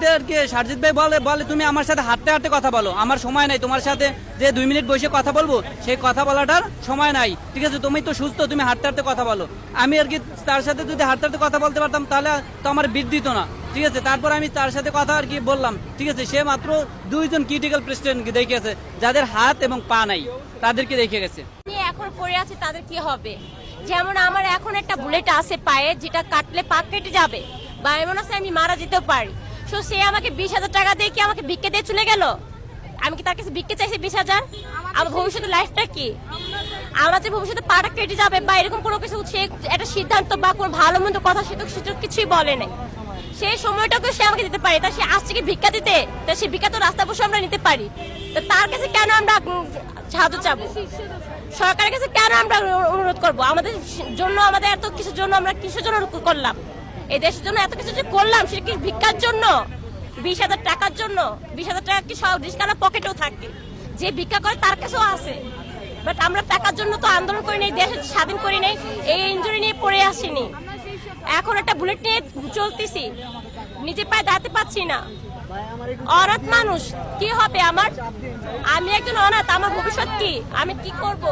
ইন্টারভিউতে আর কি সারজিৎ ভাই বলে তুমি আমার সাথে হাঁটতে হাঁটতে কথা বলো, আমার সময় নাই তোমার সাথে যে 2 মিনিট বসে কথা বলবো সেই কথা বলাটার সময় নাই, ঠিক আছে তুমি তো সুস্থ, তুমি হাঁটতে হাঁটতে কথা বলো। আমি আর কি তার সাথে যদি হাঁটতে হাঁটতে কথা বলতে পারতাম তাহলে তো আমার বিট দিত না, ঠিক আছে। তারপর আমি তার সাথে কথা আর কি বললাম, ঠিক আছে। সে মাত্র 2 জন ক্রিটিক্যাল পেশেন্ট দেখেছে যাদের হাত এবং পা নাই, তাদেরকে দেখে গেছে। এখন পড়ে আছে তাদের কি হবে? যেমন আমার এখন একটা বুলেট আছে পায়ে, যেটা কাটলে পা কেটে যাবে, বা এমন আছে আমি মারা যেতেও পারি। সো সে আমাকে 20,000 টাকা দিয়ে কি আমাকে ভিক্ষে দিয়ে চলে গেল? আমি কি তার কাছে ভিক্ষে চাইছি 20,000? আমার ভবিষ্যতে লাইফটা কি? আমার যে ভবিষ্যতে পাটা কেটে যাবে বা এরকম কোনো কিছু, সে একটা সিদ্ধান্ত বা কোনো ভালো মন্দ কথা সে তো কিছুই বলে নাই। সেই সময়টাকে সে আমাকে দিতে পারে, তা সে আসছে কি ভিক্ষা দিতে? তা সে ভিক্ষা তো রাস্তা বসে আমরা নিতে পারি, তো তার কাছে কেন আমরা সাহায্য চাবো? সরকারের কাছে কেন আমরা অনুরোধ করবো? আমাদের জন্য, আমাদের এত কিছুর জন্য আমরা কিসের জন্য করলাম? এই দেশের জন্য এত কিছু যে করলাম, সেটা কি ভিক্ষার জন্য? 20,000 টাকার জন্য? 20,000 টাকা কি সব রিস্কানা পকেটেও থাকে? যে ভিক্ষা করে তার কাছেও আছে। বাট আমরা টাকার জন্য তো আন্দোলন করি নাই, দেশ স্বাধীন করি নাই, এই ইনজুরি নিয়ে পড়ে আসিনি। এখন একটা বুলেট নিয়ে চলতেছি, নিজে পায়ে দাঁড়াতে পারছি না। অনাথ মানুষ, কি হবে আমার? আমি একজন অনাথ, আমার ভবিষ্যৎ কি? আমি কি করব?